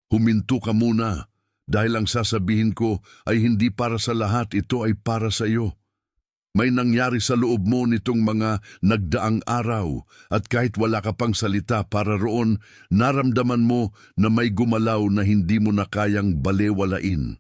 Huminto ka muna, dahil ang sasabihin ko ay hindi para sa lahat, ito ay para sa iyo. May nangyari sa loob mo nitong mga nagdaang araw at kahit wala ka pang salita para roon, naramdaman mo na may gumalaw na hindi mo na kayang balewalain.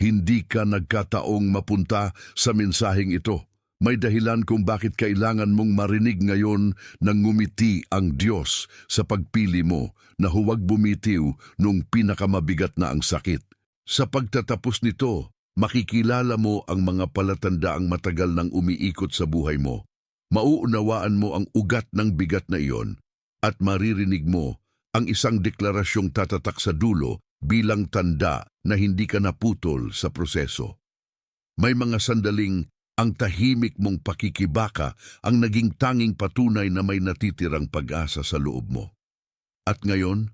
Hindi ka nagkataong mapunta sa mensaheng ito. May dahilan kung bakit kailangan mong marinig ngayon na ngumiti ang Diyos sa pagpili mo na huwag bumitiw nung pinakamabigat na ang sakit. Sa pagtatapos nito, makikilala mo ang mga palatandaang matagal nang umiikot sa buhay mo. Mauunawaan mo ang ugat ng bigat na iyon at maririnig mo ang isang deklarasyong tatatak sa dulo bilang tanda na hindi ka naputol sa proseso. May mga sandaling ang tahimik mong pakikibaka ang naging tanging patunay na may natitirang pag-asa sa loob mo. At ngayon,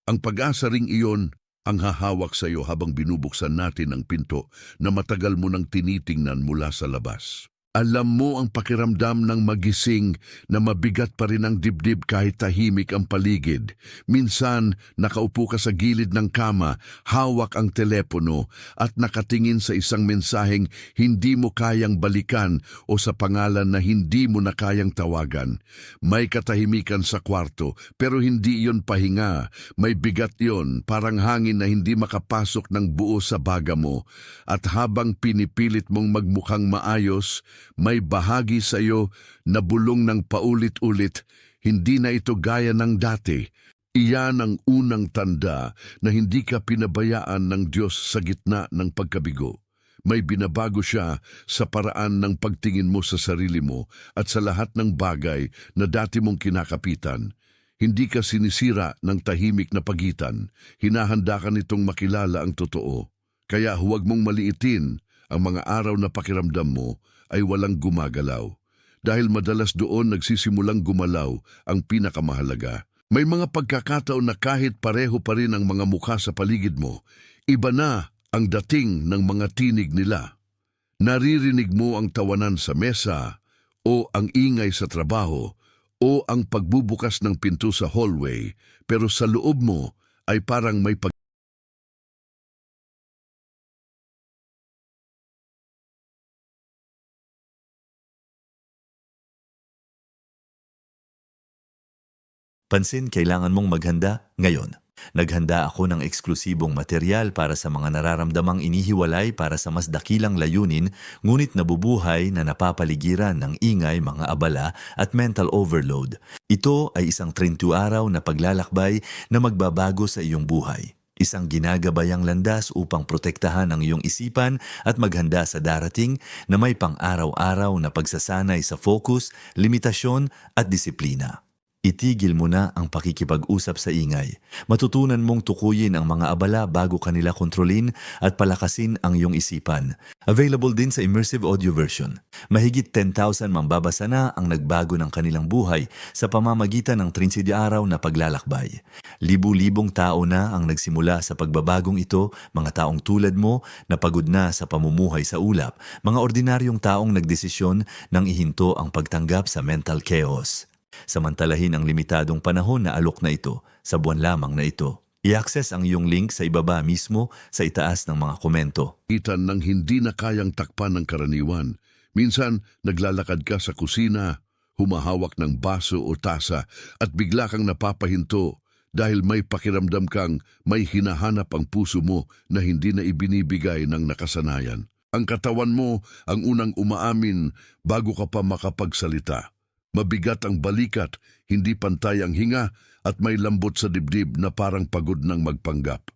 ang pag-asa ring iyon ang hahawak sa iyo habang binubuksan natin ang pinto na matagal mo nang tinitingnan mula sa labas. Alam mo ang pakiramdam ng magising na mabigat pa rin ang dibdib kahit tahimik ang paligid. Minsan, nakaupo ka sa gilid ng kama, hawak ang telepono at nakatingin sa isang mensaheng hindi mo kayang balikan o sa pangalan na hindi mo na kayang tawagan. May katahimikan sa kwarto pero hindi iyon pahinga. May bigat iyon, parang hangin na hindi makapasok ng buo sa baga mo. At habang pinipilit mong magmukhang maayos, may bahagi sa iyo na bulong ng paulit-ulit, hindi na ito gaya ng dati. Iyan ang unang tanda na hindi ka pinabayaan ng Diyos sa gitna ng pagkabigo. May binabago siya sa paraan ng pagtingin mo sa sarili mo at sa lahat ng bagay na dati mong kinakapitan. Hindi ka sinisira ng tahimik na pagitan. Hinahanda ka nitong makilala ang totoo. Kaya huwag mong maliitin ang mga araw na pakiramdam mo ay walang gumagalaw. Dahil madalas doon nagsisimulang gumalaw ang pinakamahalaga. May mga pagkakataon na kahit pareho pa rin ang mga mukha sa paligid mo, iba na ang dating ng mga tinig nila. Naririnig mo ang tawanan sa mesa, o ang ingay sa trabaho, o ang pagbubukas ng pinto sa hallway, pero sa loob mo ay parang may Pansin, kailangan mong maghanda ngayon. Naghanda ako ng eksklusibong material para sa mga nararamdamang inihiwalay para sa mas dakilang layunin, ngunit nabubuhay na napapaligiran ng ingay, mga abala at mental overload. Ito ay isang 30 araw na paglalakbay na magbabago sa iyong buhay. Isang ginagabayang landas upang protektahan ang iyong isipan at maghanda sa darating na may pang-araw-araw na pagsasanay sa focus, limitasyon at disiplina. Itigil mo na ang pakikipag-usap sa ingay. Matutunan mong tukuyin ang mga abala bago kanila kontrolin at palakasin ang iyong isipan. Available din sa immersive audio version. Mahigit 10,000 mambabasa na ang nagbago ng kanilang buhay sa pamamagitan ng 30 araw na paglalakbay. Libu-libong tao na ang nagsimula sa pagbabagong ito, mga taong tulad mo na pagod na sa pamumuhay sa ulap, mga ordinaryong taong nagdesisyon nang ihinto ang pagtanggap sa mental chaos. Samantalahin ang limitadong panahon na alok na ito sa buwan lamang na ito. I-access ang iyong link sa ibaba mismo sa itaas ng mga komento. itan ng hindi na kayang takpan ng karaniwan. Minsan, naglalakad ka sa kusina, humahawak ng baso o tasa at bigla kang napapahinto dahil may pakiramdam kang may hinahanap ang puso mo na hindi na ibinibigay ng nakasanayan. Ang katawan mo ang unang umaamin bago ka pa makapagsalita. Mabigat ang balikat, hindi pantay ang hinga at may lambot sa dibdib na parang pagod ng magpanggap.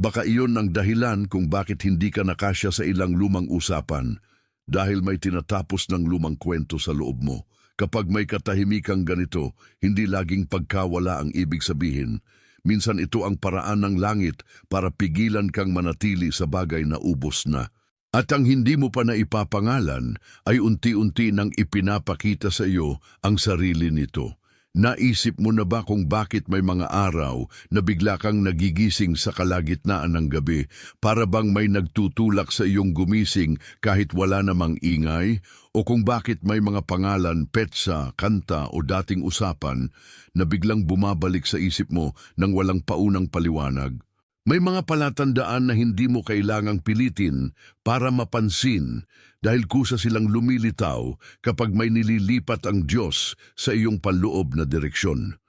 Baka iyon ang dahilan kung bakit hindi ka nakasya sa ilang lumang usapan dahil may tinatapos ng lumang kwento sa loob mo. Kapag may katahimikang ganito, hindi laging pagkawala ang ibig sabihin. Minsan ito ang paraan ng langit para pigilan kang manatili sa bagay na ubos na. At ang hindi mo pa na ipapangalan ay unti-unti nang ipinapakita sa iyo ang sarili nito. Naisip mo na ba kung bakit may mga araw na bigla kang nagigising sa kalagitnaan ng gabi para bang may nagtutulak sa iyong gumising kahit wala namang ingay? O kung bakit may mga pangalan, petsa, kanta o dating usapan na biglang bumabalik sa isip mo nang walang paunang paliwanag? May mga palatandaan na hindi mo kailangang pilitin para mapansin dahil kusa silang lumilitaw kapag may nililipat ang Diyos sa iyong panloob na direksyon.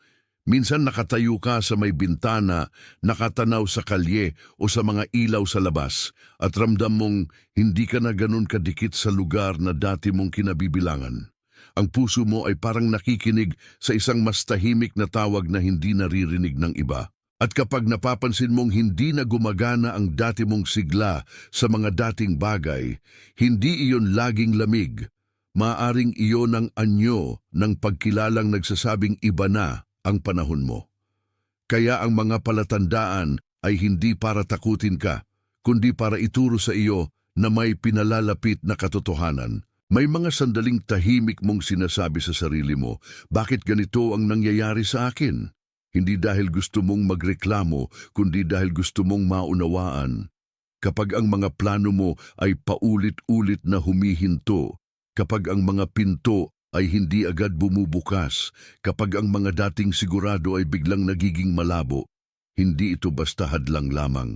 Minsan nakatayo ka sa may bintana, nakatanaw sa kalye o sa mga ilaw sa labas at ramdam mong hindi ka na ganun kadikit sa lugar na dati mong kinabibilangan. Ang puso mo ay parang nakikinig sa isang mas tahimik na tawag na hindi naririnig ng iba. At kapag napapansin mong hindi na gumagana ang dati mong sigla sa mga dating bagay, hindi iyon laging lamig. Maaring iyon ang anyo ng pagkilalang nagsasabing iba na ang panahon mo. Kaya ang mga palatandaan ay hindi para takutin ka, kundi para ituro sa iyo na may pinalalapit na katotohanan. May mga sandaling tahimik mong sinasabi sa sarili mo, bakit ganito ang nangyayari sa akin? Hindi dahil gusto mong magreklamo, kundi dahil gusto mong maunawaan. Kapag ang mga plano mo ay paulit-ulit na humihinto, kapag ang mga pinto ay hindi agad bumubukas, kapag ang mga dating sigurado ay biglang nagiging malabo, hindi ito basta hadlang lamang.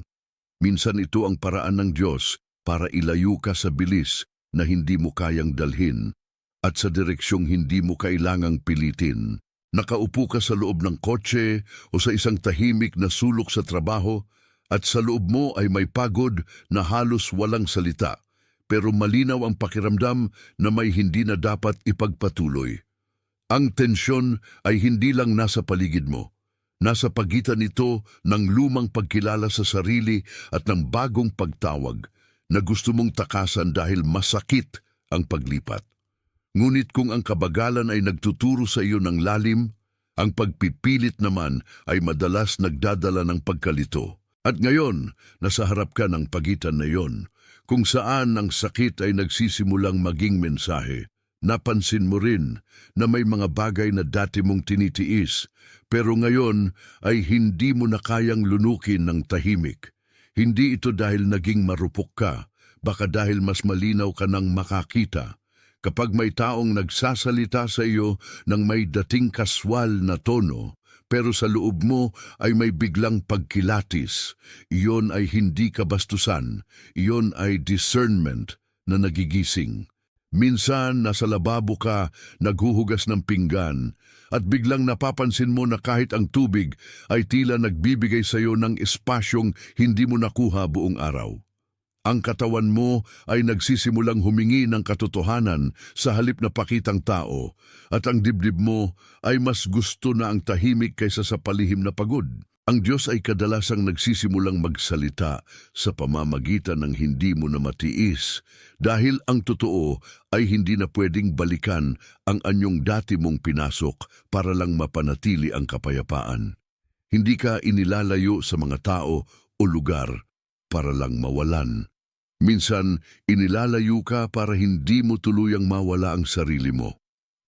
Minsan ito ang paraan ng Diyos para ilayo ka sa bilis na hindi mo kayang dalhin at sa direksyong hindi mo kailangang pilitin. Nakaupo ka sa loob ng kotse o sa isang tahimik na sulok sa trabaho at sa loob mo ay may pagod na halos walang salita, pero malinaw ang pakiramdam na may hindi na dapat ipagpatuloy. Ang tensyon ay hindi lang nasa paligid mo. Nasa pagitan nito ng lumang pagkilala sa sarili at ng bagong pagtawag na gusto mong takasan dahil masakit ang paglipat. Ngunit kung ang kabagalan ay nagtuturo sa iyo ng lalim, ang pagpipilit naman ay madalas nagdadala ng pagkalito. At ngayon, nasa harap ka ng pagitan na iyon, kung saan ang sakit ay nagsisimulang maging mensahe. Napansin mo rin na may mga bagay na dati mong tinitiis, pero ngayon ay hindi mo na kayang lunukin ng tahimik. Hindi ito dahil naging marupok ka, baka dahil mas malinaw ka nang makakita. Kapag may taong nagsasalita sa iyo ng may dating kaswal na tono, pero sa loob mo ay may biglang pagkilatis, iyon ay hindi kabastusan, iyon ay discernment na nagigising. Minsan nasa lababo ka, naghuhugas ng pinggan, at biglang napapansin mo na kahit ang tubig ay tila nagbibigay sa iyo ng espasyong hindi mo nakuha buong araw. Ang katawan mo ay nagsisimulang humingi ng katotohanan sa halip na pakitang tao, at ang dibdib mo ay mas gusto na ang tahimik kaysa sa palihim na pagod. Ang Diyos ay kadalasang nagsisimulang magsalita sa pamamagitan ng hindi mo na matiis, dahil ang totoo ay hindi na pwedeng balikan ang anyong dati mong pinasok para lang mapanatili ang kapayapaan. Hindi ka inilalayo sa mga tao o lugar para lang mawalan. Minsan, inilalayo ka para hindi mo tuluyang mawala ang sarili mo.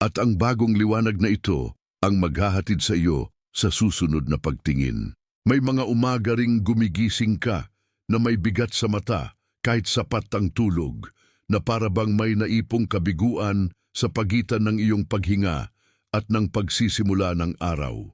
At ang bagong liwanag na ito ang maghahatid sa iyo sa susunod na pagtingin. May mga umaga ring gumigising ka na may bigat sa mata kahit sapat ang tulog, na para bang may naipong kabiguan sa pagitan ng iyong paghinga at ng pagsisimula ng araw.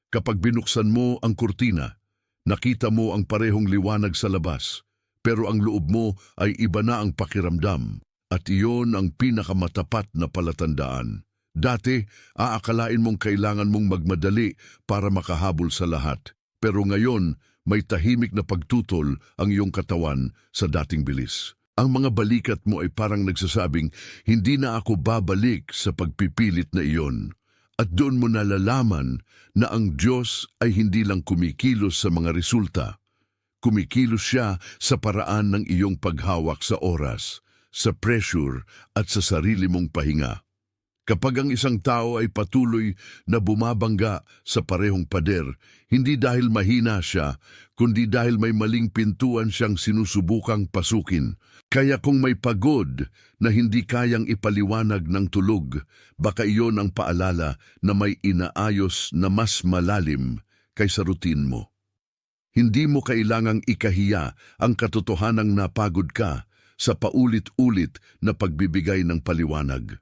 Kapag binuksan mo ang kurtina, nakita mo ang parehong liwanag sa labas, pero ang loob mo ay iba na ang pakiramdam, at iyon ang pinakamatapat na palatandaan. Dati, aakalain mong kailangan mong magmadali para makahabol sa lahat, pero ngayon may tahimik na pagtutol ang iyong katawan sa dating bilis. Ang mga balikat mo ay parang nagsasabing, hindi na ako babalik sa pagpipilit na iyon. At doon mo nalalaman na ang Diyos ay hindi lang kumikilos sa mga resulta. Kumikilos siya sa paraan ng iyong paghawak sa oras, sa pressure at sa sarili mong pahinga. Kapag ang isang tao ay patuloy na bumabangga sa parehong pader, hindi dahil mahina siya, kundi dahil may maling pintuan siyang sinusubukang pasukin. Kaya kung may pagod na hindi kayang ipaliwanag ng tulog, baka iyon ang paalala na may inaayos na mas malalim kaysa routine mo. Hindi mo kailangang ikahiya ang katotohanang napagod ka sa paulit-ulit na pagbibigay ng paliwanag.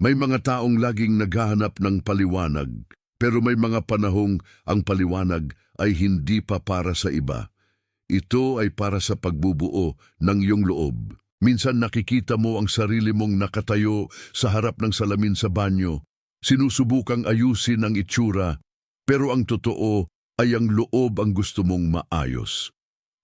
May mga taong laging naghahanap ng paliwanag, pero may mga panahong ang paliwanag ay hindi pa para sa iba. Ito ay para sa pagbubuo ng iyong loob. Minsan nakikita mo ang sarili mong nakatayo sa harap ng salamin sa banyo, sinusubukang ayusin ang itsura, pero ang totoo ay ang loob ang gusto mong maayos.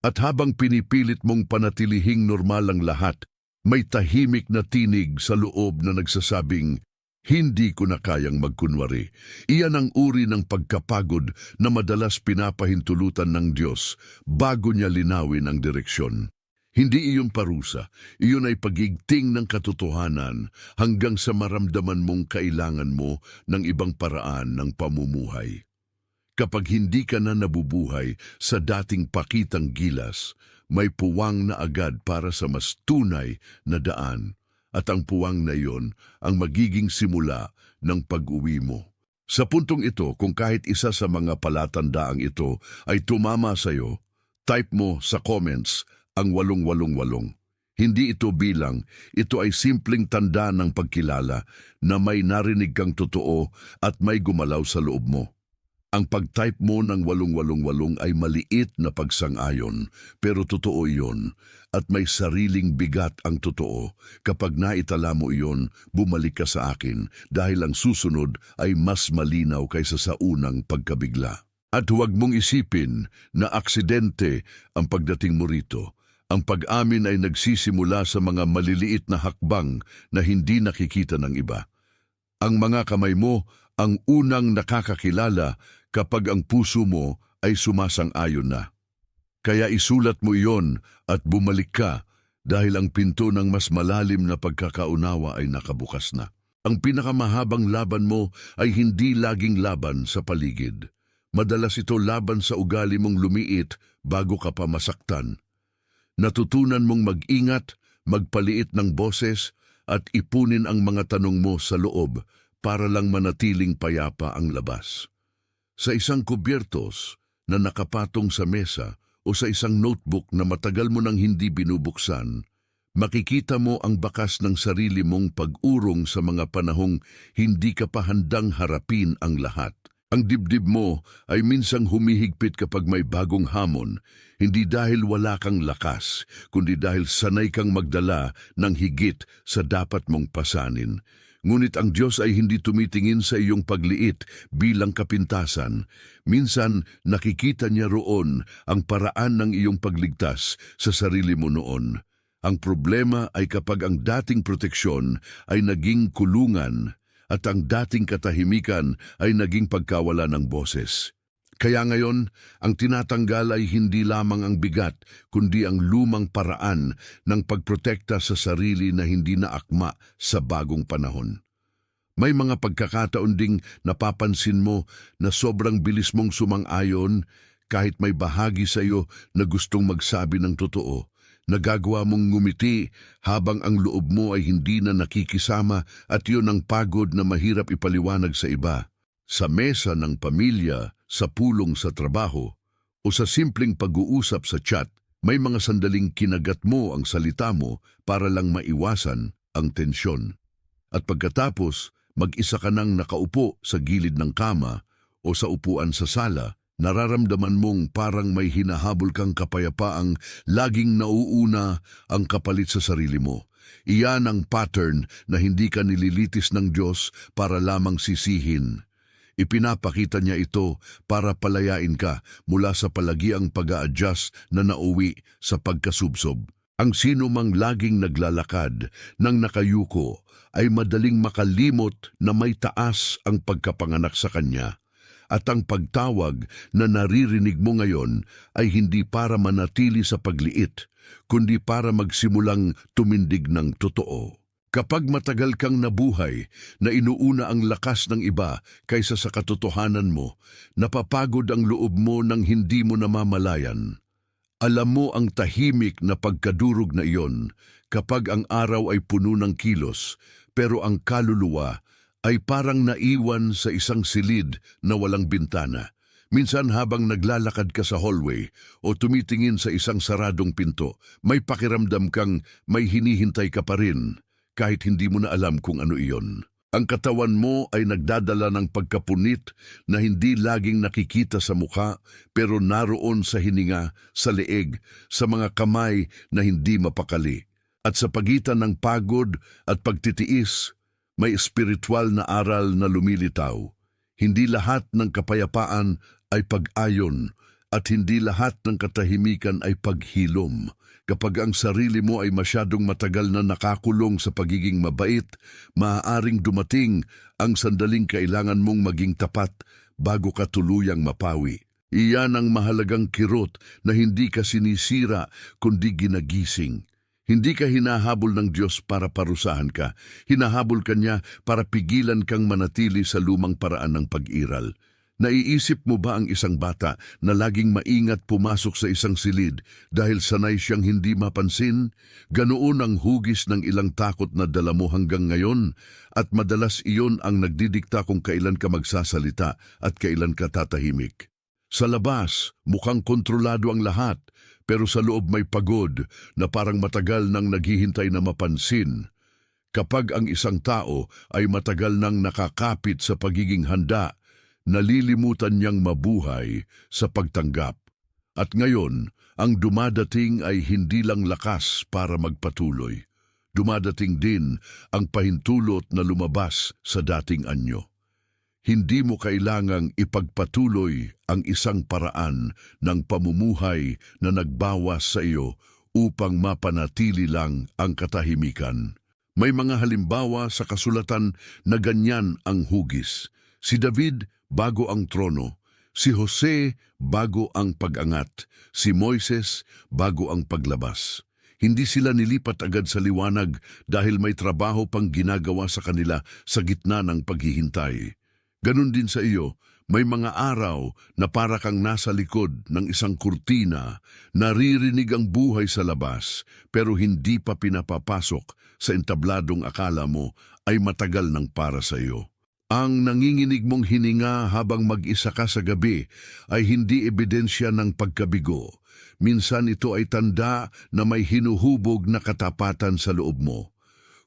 At habang pinipilit mong panatilihing normal ang lahat, may tahimik na tinig sa loob na nagsasabing, hindi ko na kayang magkunwari. Iyan ang uri ng pagkapagod na madalas pinapahintulutan ng Diyos bago niya linawin ang direksyon. Hindi iyon parusa, iyon ay pagigting ng katotohanan hanggang sa maramdaman mong kailangan mo ng ibang paraan ng pamumuhay. Kapag hindi ka na nabubuhay sa dating pakitang gilas, may puwang na agad para sa mas tunay na daan. At ang puwang na iyon ang magiging simula ng pag-uwi mo. Sa puntong ito, kung kahit isa sa mga palatandaang ito ay tumama sa iyo, type mo sa comments ang 888. Hindi ito bilang, ito ay simpleng tanda ng pagkilala na may narinig kang totoo at may gumalaw sa loob mo. Ang pag-type mo ng 888 ay maliit na pagsang-ayon, pero totoo iyon at may sariling bigat ang totoo. Kapag naitala mo iyon, bumalik ka sa akin dahil ang susunod ay mas malinaw kaysa sa unang pagkabigla. At huwag mong isipin na aksidente ang pagdating mo rito. Ang pag-amin ay nagsisimula sa mga maliliit na hakbang na hindi nakikita ng iba. Ang mga kamay mo ang unang nakakakilala kapag ang puso mo ay sumasang-ayon na. Kaya isulat mo iyon at bumalik ka dahil ang pinto ng mas malalim na pagkakaunawa ay nakabukas na. Ang pinakamahabang laban mo ay hindi laging laban sa paligid. Madalas ito laban sa ugali mong lumiit bago ka pa masaktan. Natutunan mong mag-ingat, magpaliit ng boses at ipunin ang mga tanong mo sa loob para lang manatiling payapa ang labas. Sa isang kubyertos na nakapatong sa mesa o sa isang notebook na matagal mo nang hindi binubuksan, makikita mo ang bakas ng sarili mong pag-urong sa mga panahong hindi ka pa handang harapin ang lahat. Ang dibdib mo ay minsang humihigpit kapag may bagong hamon, hindi dahil wala kang lakas, kundi dahil sanay kang magdala ng higit sa dapat mong pasanin. Ngunit ang Diyos ay hindi tumitingin sa iyong pagliit bilang kapintasan. Minsan nakikita niya roon ang paraan ng iyong pagligtas sa sarili mo noon. Ang problema ay kapag ang dating proteksyon ay naging kulungan at ang dating katahimikan ay naging pagkawala ng boses. Kaya ngayon, ang tinatanggal ay hindi lamang ang bigat, kundi ang lumang paraan ng pagprotekta sa sarili na hindi naakma sa bagong panahon. May mga pagkakataon ding napapansin mo na sobrang bilis mong sumang-ayon kahit may bahagi sa iyo na gustong magsabi ng totoo. Nagagawa mong ngumiti habang ang loob mo ay hindi na nakikisama at yun ang pagod na mahirap ipaliwanag sa iba. Sa mesa ng pamilya, sa pulong sa trabaho, o sa simpleng pag-uusap sa chat, may mga sandaling kinagat mo ang salita mo para lang maiwasan ang tensyon. At pagkatapos, mag-isa ka nang nakaupo sa gilid ng kama o sa upuan sa sala, nararamdaman mong parang may hinahabol kang kapayapaang laging nauuna ang kapalit sa sarili mo. Iyan ang pattern na hindi ka nililitis ng Diyos para lamang sisihin. Ipinapakita niya ito para palayain ka mula sa palagiang pag-a-adjust na nauwi sa pagkasubsob. Ang sino mang laging naglalakad ng nakayuko ay madaling makalimot na may taas ang pagkapanganak sa kanya. At ang pagtawag na naririnig mo ngayon ay hindi para manatili sa pagliit, kundi para magsimulang tumindig ng totoo. Kapag matagal kang nabuhay na inuuna ang lakas ng iba kaysa sa katotohanan mo, napapagod ang loob mo nang hindi mo namamalayan. Alam mo ang tahimik na pagkadurog na iyon kapag ang araw ay puno ng kilos, pero ang kaluluwa ay parang naiwan sa isang silid na walang bintana. Minsan habang naglalakad ka sa hallway o tumitingin sa isang saradong pinto, may pakiramdam kang may hinihintay ka pa rin kahit hindi mo na alam kung ano iyon. Ang katawan mo ay nagdadala ng pagkapunit na hindi laging nakikita sa mukha pero naroon sa hininga, sa leeg, sa mga kamay na hindi mapakali. At sa pagitan ng pagod at pagtitiis, may espiritual na aral na lumilitaw. Hindi lahat ng kapayapaan ay pag-ayon at hindi lahat ng katahimikan ay paghilom. Kapag ang sarili mo ay masyadong matagal na nakakulong sa pagiging mabait, maaaring dumating ang sandaling kailangan mong maging tapat bago ka tuluyang mapawi. Iyan ang mahalagang kirot na hindi ka sinisira kundi ginagising. Hindi ka hinahabol ng Diyos para parusahan ka. Hinahabol ka niya para pigilan kang manatili sa lumang paraan ng pag-iral. Naiisip mo ba ang isang bata na laging maingat pumasok sa isang silid dahil sanay siyang hindi mapansin? Ganoon ang hugis ng ilang takot na dala mo hanggang ngayon at madalas iyon ang nagdidikta kung kailan ka magsasalita at kailan ka tatahimik. Sa labas, mukhang kontrolado ang lahat, pero sa loob may pagod na parang matagal nang naghihintay na mapansin. Kapag ang isang tao ay matagal nang nakakapit sa pagiging handa, nalilimutan niyang mabuhay sa pagtanggap. At ngayon, ang dumadating ay hindi lang lakas para magpatuloy. Dumadating din ang pahintulot na lumabas sa dating anyo. Hindi mo kailangang ipagpatuloy ang isang paraan ng pamumuhay na nagbawas sa iyo upang mapanatili lang ang katahimikan. May mga halimbawa sa kasulatan na ganyan ang hugis. Si David bago ang trono, si Jose bago ang pag-angat, si Moises bago ang paglabas. Hindi sila nilipat agad sa liwanag dahil may trabaho pang ginagawa sa kanila sa gitna ng paghihintay. Ganon din sa iyo, may mga araw na para kang nasa likod ng isang kurtina, naririnig ang buhay sa labas pero hindi pa pinapapasok sa entabladong akala mo ay matagal nang para sa iyo. Ang nanginginig mong hininga habang mag-isa ka sa gabi ay hindi ebidensya ng pagkabigo. Minsan ito ay tanda na may hinuhubog na katapatan sa loob mo.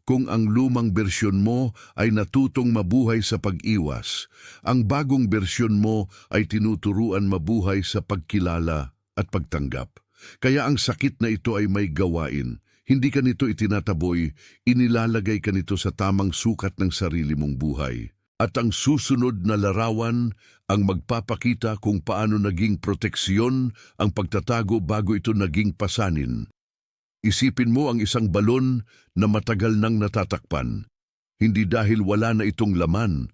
Kung ang lumang bersyon mo ay natutong mabuhay sa pag-iwas, ang bagong bersyon mo ay tinuturuan mabuhay sa pagkilala at pagtanggap. Kaya ang sakit na ito ay may gawain. Hindi ka nito itinataboy, inilalagay ka nito sa tamang sukat ng sarili mong buhay. At ang susunod na larawan ang magpapakita kung paano naging proteksyon ang pagtatago bago ito naging pasanin. Isipin mo ang isang balon na matagal nang natatakpan, hindi dahil wala na itong laman,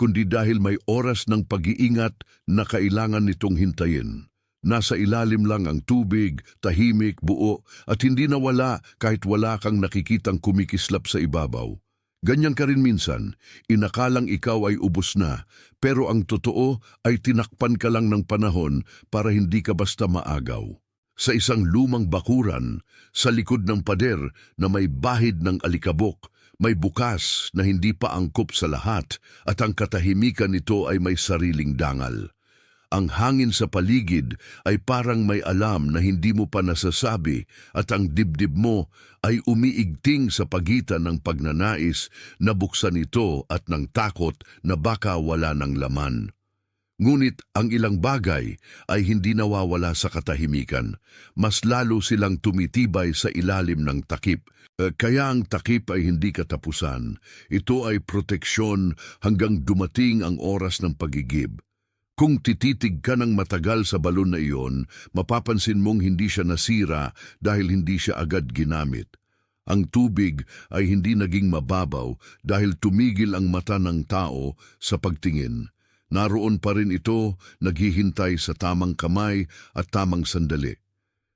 kundi dahil may oras ng pag-iingat na kailangan nitong hintayin. Nasa ilalim lang ang tubig, tahimik, buo, at hindi nawala kahit wala kang nakikitang kumikislap sa ibabaw. Ganyan ka rin minsan, inakalang ikaw ay ubos na, pero ang totoo ay tinakpan ka lang ng panahon para hindi ka basta maagaw. Sa isang lumang bakuran, sa likod ng pader na may bahid ng alikabok, may bukas na hindi pa angkop sa lahat at ang katahimikan nito ay may sariling dangal. Ang hangin sa paligid ay parang may alam na hindi mo pa nasasabi at ang dibdib mo ay umiigting sa pagitan ng pagnanais na buksan ito at ng takot na baka wala ng laman. Ngunit ang ilang bagay ay hindi nawawala sa katahimikan. Mas lalo silang tumitibay sa ilalim ng takip. Kaya ang takip ay hindi katapusan. Ito ay proteksyon hanggang dumating ang oras ng pagigib. Kung tititig ka ng matagal sa balon na iyon, mapapansin mong hindi siya nasira dahil hindi siya agad ginamit. Ang tubig ay hindi naging mababaw dahil tumigil ang mata ng tao sa pagtingin. Naroon pa rin ito, naghihintay sa tamang kamay at tamang sandali.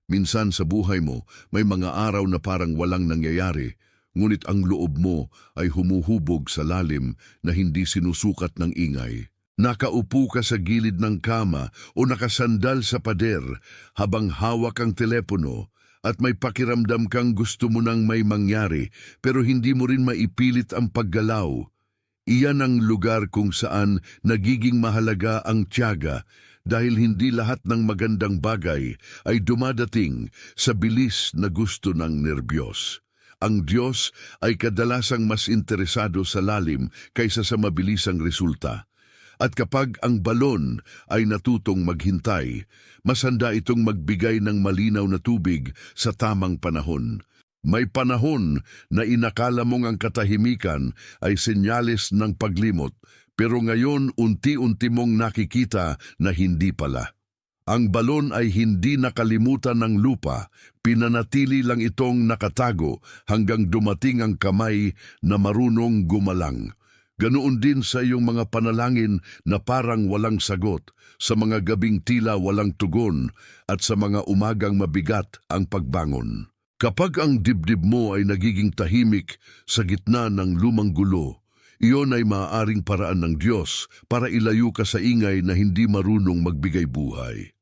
Minsan sa buhay mo, may mga araw na parang walang nangyayari, ngunit ang loob mo ay humuhubog sa lalim na hindi sinusukat ng ingay. Nakaupo ka sa gilid ng kama o nakasandal sa pader habang hawak ang telepono at may pakiramdam kang gusto mo nang may mangyari pero hindi mo rin maipilit ang paggalaw. Iyan ang lugar kung saan nagiging mahalaga ang tiyaga dahil hindi lahat ng magandang bagay ay dumadating sa bilis na gusto ng nerbiyos. ang Diyos ay kadalasang mas interesado sa lalim kaysa sa mabilisang resulta. At kapag ang balon ay natutong maghintay, mas handa itong magbigay ng malinaw na tubig sa tamang panahon. May panahon na inakala mong ang katahimikan ay senyales ng paglimot, pero ngayon unti-unti mong nakikita na hindi pala. Ang balon ay hindi nakalimutan ng lupa, pinanatili lang itong nakatago hanggang dumating ang kamay na marunong gumalang. Ganoon din sa iyong mga panalangin na parang walang sagot, sa mga gabing tila walang tugon, at sa mga umagang mabigat ang pagbangon. Kapag ang dibdib mo ay nagiging tahimik sa gitna ng lumang gulo, iyon ay maaaring paraan ng Diyos para ilayo ka sa ingay na hindi marunong magbigay buhay.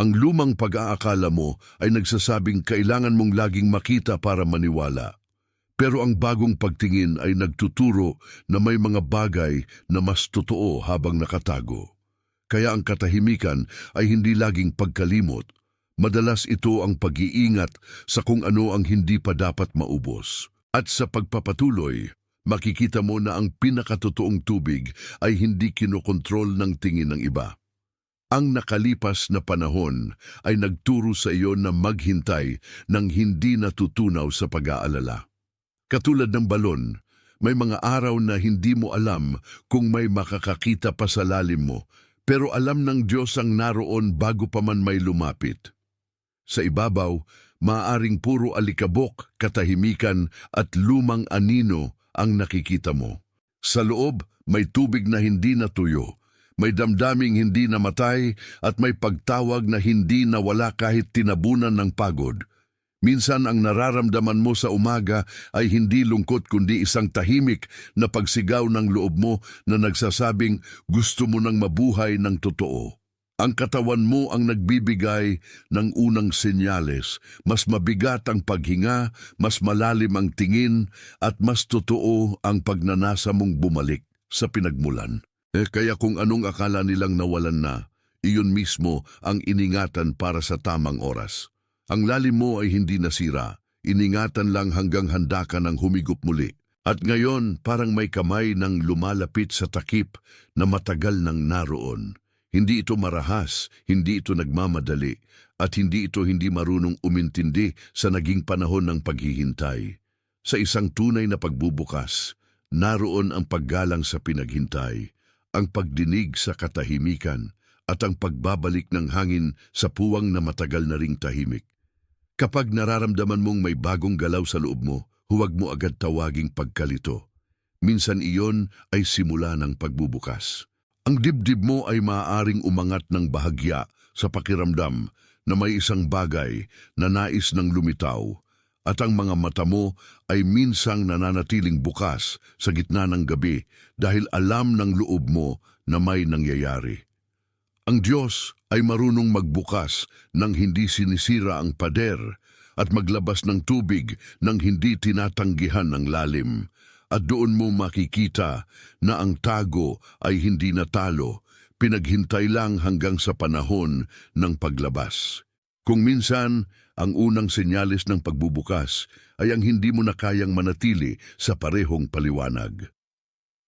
Ang lumang pag-aakala mo ay nagsasabing kailangan mong laging makita para maniwala. Pero ang bagong pagtingin ay nagtuturo na may mga bagay na mas totoo habang nakatago. Kaya ang katahimikan ay hindi laging pagkalimot. Madalas ito ang pag-iingat sa kung ano ang hindi pa dapat maubos. At sa pagpapatuloy, makikita mo na ang pinakatotoong tubig ay hindi kinokontrol ng tingin ng iba. Ang nakalipas na panahon ay nagturo sa iyo na maghintay ng hindi natutunaw sa pag-aalala. Katulad ng balon, may mga araw na hindi mo alam kung may makakakita pa sa lalim mo, pero alam ng Diyos ang naroon bago pa man may lumapit. Sa ibabaw, maaaring puro alikabok, katahimikan at lumang anino ang nakikita mo. Sa loob, may tubig na hindi natuyo. May damdaming hindi namatay at may pagtawag na hindi nawala kahit tinabunan ng pagod. Minsan ang nararamdaman mo sa umaga ay hindi lungkot kundi isang tahimik na pagsigaw ng loob mo na nagsasabing gusto mo nang mabuhay ng totoo. Ang katawan mo ang nagbibigay ng unang senyales. Mas mabigat ang paghinga, mas malalim ang tingin at mas totoo ang pagnanasa mong bumalik sa pinagmulan. Kaya kung anong akala nilang nawalan na, iyon mismo ang iningatan para sa tamang oras. Ang lalim mo ay hindi nasira, iningatan lang hanggang handa ka ng humigop muli. At ngayon parang may kamay nang lumalapit sa takip na matagal nang naroon. Hindi ito marahas, hindi ito nagmamadali, at hindi ito hindi marunong umintindi sa naging panahon ng paghihintay. Sa isang tunay na pagbubukas, naroon ang paggalang sa pinaghintay, ang pagdinig sa katahimikan, at ang pagbabalik ng hangin sa puwang na matagal na ring tahimik. Kapag nararamdaman mong may bagong galaw sa loob mo, huwag mo agad tawaging pagkalito. Minsan iyon ay simula ng pagbubukas. Ang dibdib mo ay maaaring umangat ng bahagya sa pakiramdam na may isang bagay na nais ng lumitaw, at ang mga mata mo ay minsang nananatiling bukas sa gitna ng gabi dahil alam ng loob mo na may nangyayari. Ang Diyos ay marunong magbukas nang hindi sinisira ang pader at maglabas ng tubig nang hindi tinatanggihan ng lalim. At doon mo makikita na ang tago ay hindi natalo, pinaghintay lang hanggang sa panahon ng paglabas. Kung minsan, ang unang senyales ng pagbubukas ay ang hindi mo na kayang manatili sa parehong paliwanag.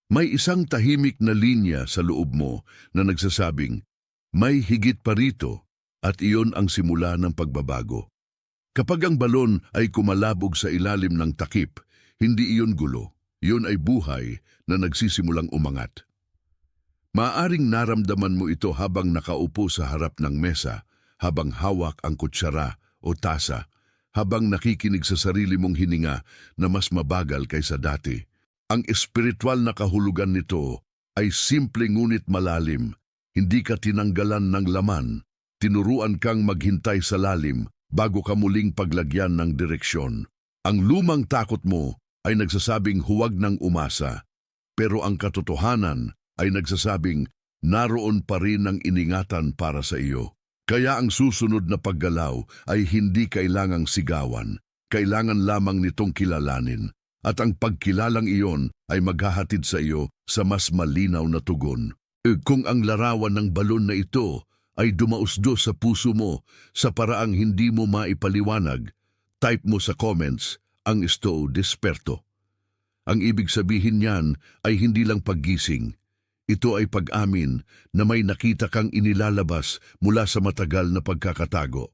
May isang tahimik na linya sa loob mo na nagsasabing, may higit pa rito, at iyon ang simula ng pagbabago. Kapag ang balon ay kumalabog sa ilalim ng takip, hindi iyon gulo, iyon ay buhay na nagsisimulang umangat. Maaring naramdaman mo ito habang nakaupo sa harap ng mesa, habang hawak ang kutsara o tasa, habang nakikinig sa sarili mong hininga na mas mabagal kaysa dati. Ang espiritual na kahulugan nito ay simple ngunit malalim. Hindi ka tinanggalan ng laman, tinuruan kang maghintay sa lalim bago ka muling paglagyan ng direksyon. Ang lumang takot mo ay nagsasabing huwag nang umasa, pero ang katotohanan ay nagsasabing naroon pa rin ang iningatan para sa iyo. Kaya ang susunod na paggalaw ay hindi kailangang sigawan, kailangan lamang nitong kilalanin, at ang pagkilalang iyon ay maghahatid sa iyo sa mas malinaw na tugon. Kung ang larawan ng balon na ito ay dumausdo sa puso mo sa paraang hindi mo maipaliwanag, type mo sa comments, ang estado desperto. Ang ibig sabihin niyan ay hindi lang paggising. Ito ay pag-amin na may nakita kang inilalabas mula sa matagal na pagkakatago.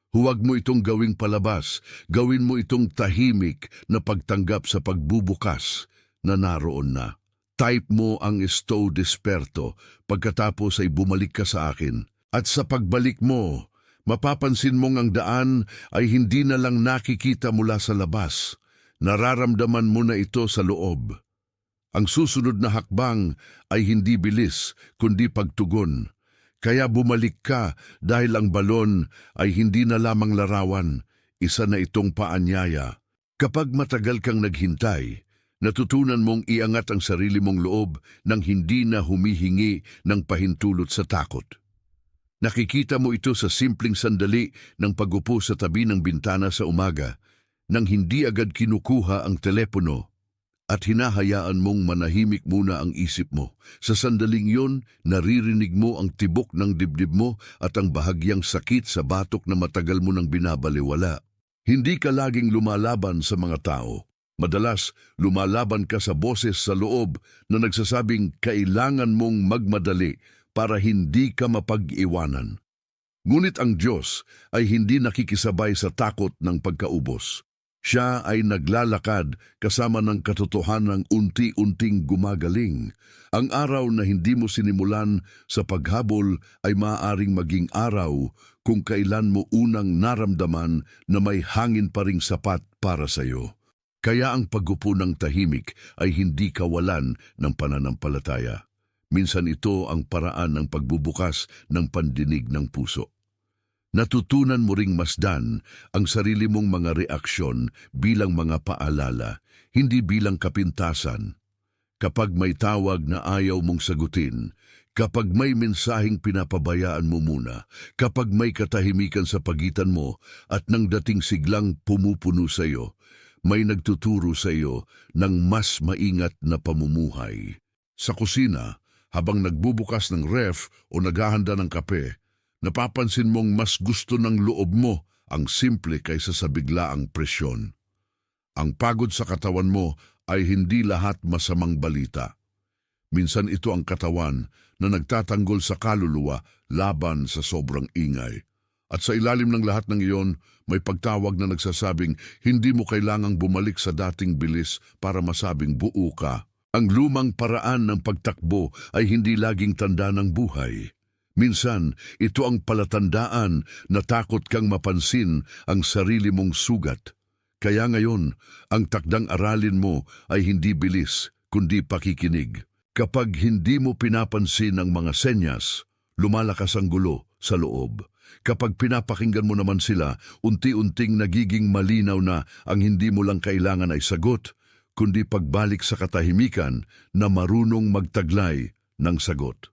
Huwag mo itong gawing palabas, gawin mo itong tahimik na pagtanggap sa pagbubukas na naroon na. Type mo ang estado desperto pagkatapos ay bumalik ka sa akin. At sa pagbalik mo, mapapansin mong ang daan ay hindi na lang nakikita mula sa labas. Nararamdaman mo na ito sa loob. Ang susunod na hakbang ay hindi bilis, kundi pagtugon. Kaya bumalik ka dahil ang balon ay hindi na lamang larawan, isa na itong paanyaya. Kapag matagal kang naghintay, natutunan mong iangat ang sarili mong loob nang hindi na humihingi ng pahintulot sa takot. Nakikita mo ito sa simpleng sandali ng pag-upo sa tabi ng bintana sa umaga, nang hindi agad kinukuha ang telepono at hinahayaan mong manahimik muna ang isip mo. Sa sandaling yon, naririnig mo ang tibok ng dibdib mo at ang bahagyang sakit sa batok na matagal mo nang binabaliwala. Hindi ka laging lumalaban sa mga tao. Madalas, lumalaban ka sa boses sa loob na nagsasabing kailangan mong magmadali para hindi ka mapag-iwanan. Ngunit ang Diyos ay hindi nakikisabay sa takot ng pagkaubos. Siya ay naglalakad kasama ng katotohanang unti-unting gumagaling. Ang araw na hindi mo sinimulan sa paghabol ay maaaring maging araw kung kailan mo unang naramdaman na may hangin pa ring sapat para sa iyo. Kaya ang pag-upo ng tahimik ay hindi kawalan ng pananampalataya. Minsan ito ang paraan ng pagbubukas ng pandinig ng puso. Natutunan mo ring masdan ang sarili mong mga reaksyon bilang mga paalala, hindi bilang kapintasan. Kapag may tawag na ayaw mong sagutin, kapag may mensaheng pinapabayaan mo muna, kapag may katahimikan sa pagitan mo at nang dating siglang pumupuno sa iyo, may nagtuturo sa iyo ng mas maingat na pamumuhay. Sa kusina, habang nagbubukas ng ref o naghahanda ng kape, napapansin mong mas gusto ng loob mo ang simple kaysa sa biglaang presyon. Ang pagod sa katawan mo ay hindi lahat masamang balita. Minsan ito ang katawan na nagtatanggol sa kaluluwa laban sa sobrang ingay. At sa ilalim ng lahat ng iyon, may pagtawag na nagsasabing hindi mo kailangang bumalik sa dating bilis para masabing buo ka. Ang lumang paraan ng pagtakbo ay hindi laging tanda ng buhay. Minsan, ito ang palatandaan na takot kang mapansin ang sarili mong sugat. Kaya ngayon, ang takdang aralin mo ay hindi bilis, kundi pakikinig. Kapag hindi mo pinapansin ang mga senyas, lumalakas ang gulo sa loob. Kapag pinapakinggan mo naman sila, unti-unting nagiging malinaw na ang hindi mo lang kailangan ay sagot, kundi pagbalik sa katahimikan na marunong magtaglay ng sagot.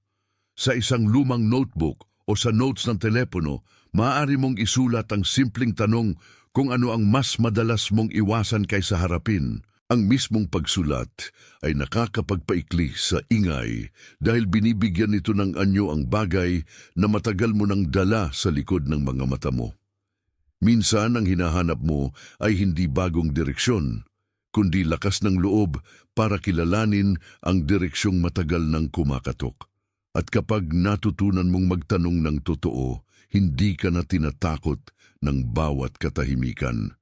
Sa isang lumang notebook o sa notes ng telepono, maaari mong isulat ang simpleng tanong kung ano ang mas madalas mong iwasan kaysa harapin. Ang mismong pagsulat ay nakakapagpaikli sa ingay dahil binibigyan nito ng anyo ang bagay na matagal mo nang dala sa likod ng mga mata mo. Minsan ang hinahanap mo ay hindi bagong direksyon, kundi lakas ng loob para kilalanin ang direksyong matagal nang kumakatok. At kapag natutunan mong magtanong ng totoo, hindi ka na tinatakot ng bawat katahimikan.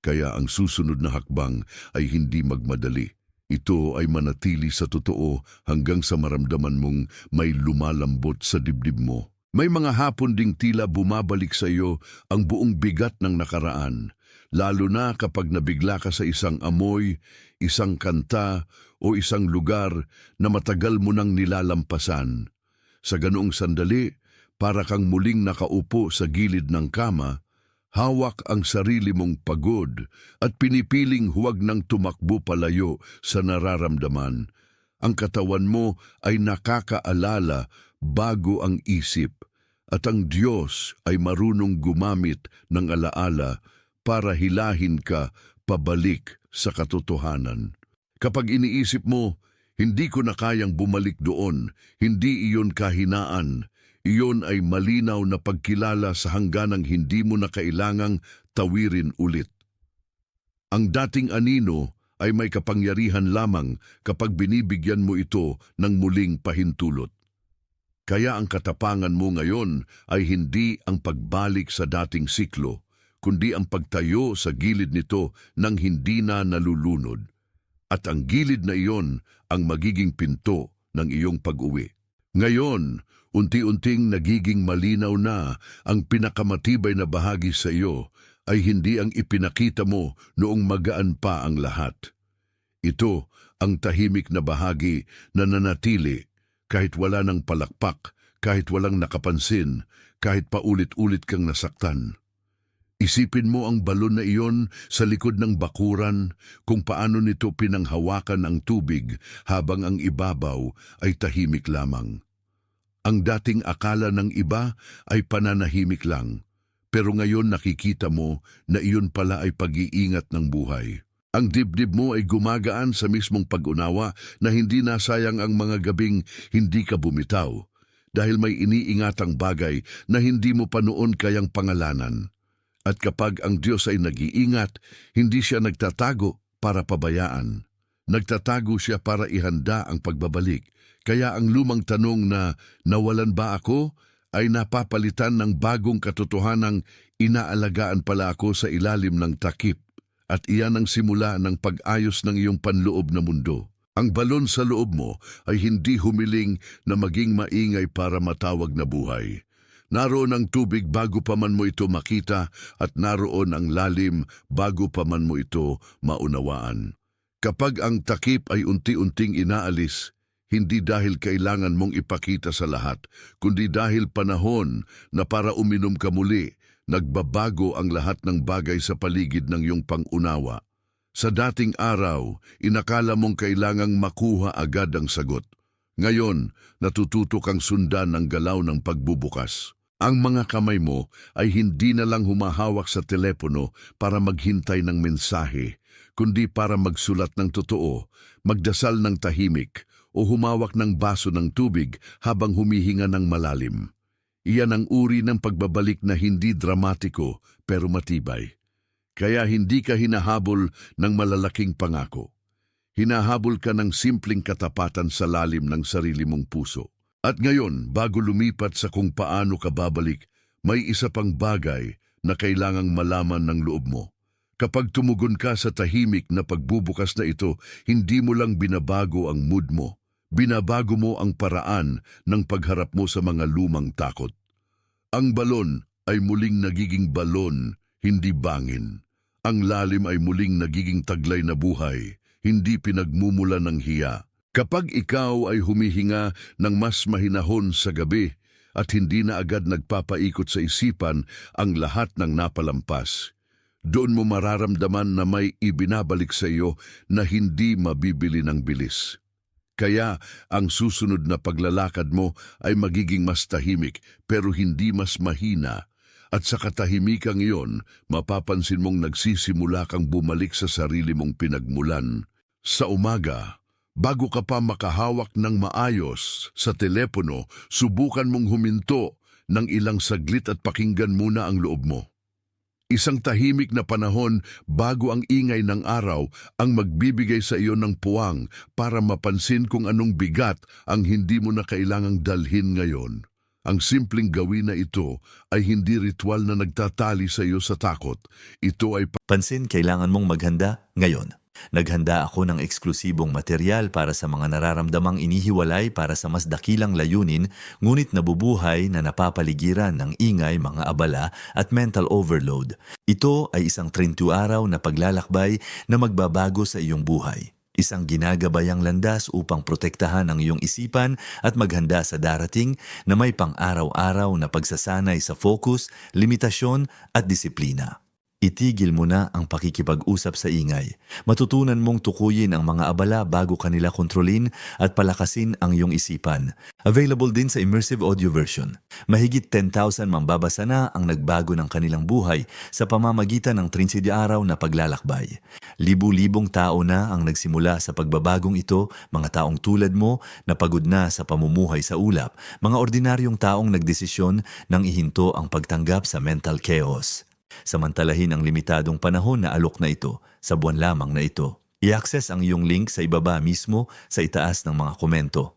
Kaya ang susunod na hakbang ay hindi magmadali. Ito ay manatili sa totoo hanggang sa maramdaman mong may lumalambot sa dibdib mo. May mga hapon ding tila bumabalik sa iyo ang buong bigat ng nakaraan, lalo na kapag nabigla ka sa isang amoy, isang kanta o isang lugar na matagal mo nang nilalampasan. Sa ganoong sandali, para kang muling nakaupo sa gilid ng kama, hawak ang sarili mong pagod at pinipiling huwag nang tumakbo palayo sa nararamdaman. Ang katawan mo ay nakakaalala bago ang isip at ang Diyos ay marunong gumamit ng alaala para hilahin ka pabalik sa katotohanan. Kapag iniisip mo, hindi ko na kayang bumalik doon, hindi iyon kahinaan. Iyon ay malinaw na pagkilala sa hangganang hindi mo na kailangang tawirin ulit. Ang dating anino ay may kapangyarihan lamang kapag binibigyan mo ito ng muling pahintulot. Kaya ang katapangan mo ngayon ay hindi ang pagbalik sa dating siklo, kundi ang pagtayo sa gilid nito nang hindi na nalulunod. At ang gilid na iyon ang magiging pinto ng iyong pag-uwi. Ngayon, unti-unting nagiging malinaw na ang pinakamatibay na bahagi sa iyo ay hindi ang ipinakita mo noong magaan pa ang lahat. Ito ang tahimik na bahagi na nanatili kahit wala ng palakpak, kahit walang nakapansin, kahit paulit-ulit kang nasaktan. Isipin mo ang balon na iyon sa likod ng bakuran, kung paano nito pinanghawakan ang tubig habang ang ibabaw ay tahimik lamang. Ang dating akala ng iba ay pananahimik lang, pero ngayon nakikita mo na iyon pala ay pag-iingat ng buhay. Ang dibdib mo ay gumagaan sa mismong pag-unawa na hindi nasayang ang mga gabing hindi ka bumitaw, dahil may iniingatang bagay na hindi mo pa noon kayang pangalanan. At kapag ang Diyos ay nag-iingat, hindi siya nagtatago para pabayaan. Nagtatago siya para ihanda ang pagbabalik. Kaya ang lumang tanong na nawalan ba ako ay napapalitan ng bagong katotohanang inaalagaan pala ako sa ilalim ng takip. At iyan ang simula ng pag-ayos ng iyong panloob na mundo. Ang balon sa loob mo ay hindi humiling na maging maingay para matawag na buhay. Naroon ang tubig bago pa man mo ito makita at naroon ang lalim bago pa man mo ito maunawaan. Kapag ang takip ay unti-unting inaalis, hindi dahil kailangan mong ipakita sa lahat, kundi dahil panahon na para uminom ka muli, nagbabago ang lahat ng bagay sa paligid ng iyong pangunawa. Sa dating araw, inakala mong kailangang makuha agad ang sagot. Ngayon, natututo kang sundan ng galaw ng pagbubukas. Ang mga kamay mo ay hindi na lang humahawak sa telepono para maghintay ng mensahe, kundi para magsulat ng totoo, magdasal ng tahimik, o humawak ng baso ng tubig habang humihinga ng malalim. Iyan ang uri ng pagbabalik na hindi dramatiko pero matibay. Kaya hindi ka hinahabol ng malalaking pangako. Hinahabol ka ng simpleng katapatan sa lalim ng sarili mong puso. At ngayon, bago lumipat sa kung paano ka babalik, may isa pang bagay na kailangang malaman ng loob mo. Kapag tumugon ka sa tahimik na pagbubukas na ito, hindi mo lang binabago ang mood mo. Binabago mo ang paraan ng pagharap mo sa mga lumang takot. Ang balon ay muling nagiging balon, hindi bangin. Ang lalim ay muling nagiging taglay na buhay, hindi pinagmumula ng hiya. Kapag ikaw ay humihinga ng mas mahinahon sa gabi at hindi na agad nagpapaikot sa isipan ang lahat ng napalampas, doon mo mararamdaman na may ibinabalik sa iyo na hindi mabibili ng bilis. Kaya ang susunod na paglalakad mo ay magiging mas tahimik pero hindi mas mahina. At sa katahimikang iyon, mapapansin mong nagsisimula kang bumalik sa sarili mong pinagmulan. Sa umaga, bago ka pa makahawak ng maayos sa telepono, subukan mong huminto ng ilang saglit at pakinggan muna ang loob mo. Isang tahimik na panahon bago ang ingay ng araw ang magbibigay sa iyo ng puwang para mapansin kung anong bigat ang hindi mo na kailangang dalhin ngayon. Ang simpleng gawin na ito ay hindi ritual na nagtatali sa iyo sa takot. Ito ay Pansin, kailangan mong maghanda ngayon. Naghanda ako ng eksklusibong material para sa mga nararamdamang inihiwalay para sa mas dakilang layunin, ngunit nabubuhay na napapaligiran ng ingay, mga abala at mental overload. Ito ay isang 30 araw na paglalakbay na magbabago sa iyong buhay. Isang ginagabayang landas upang protektahan ang iyong isipan at maghanda sa darating na may pang-araw-araw na pagsasanay sa focus, limitasyon at disiplina. Itigil mo na ang pakikipag-usap sa ingay. Matutunan mong tukuyin ang mga abala bago kanila kontrolin at palakasin ang iyong isipan. Available din sa immersive audio version. Mahigit 10,000 mambabasa na ang nagbago ng kanilang buhay sa pamamagitan ng 30 araw na paglalakbay. Libu-libong tao na ang nagsimula sa pagbabagong ito, mga taong tulad mo na pagod na sa pamumuhay sa ulap, mga ordinaryong taong nagdesisyon nang ihinto ang pagtanggap sa mental chaos. Samantalahin ang limitadong panahon na alok na ito sa buwan lamang na ito. I-access ang iyong link sa ibaba mismo sa itaas ng mga komento.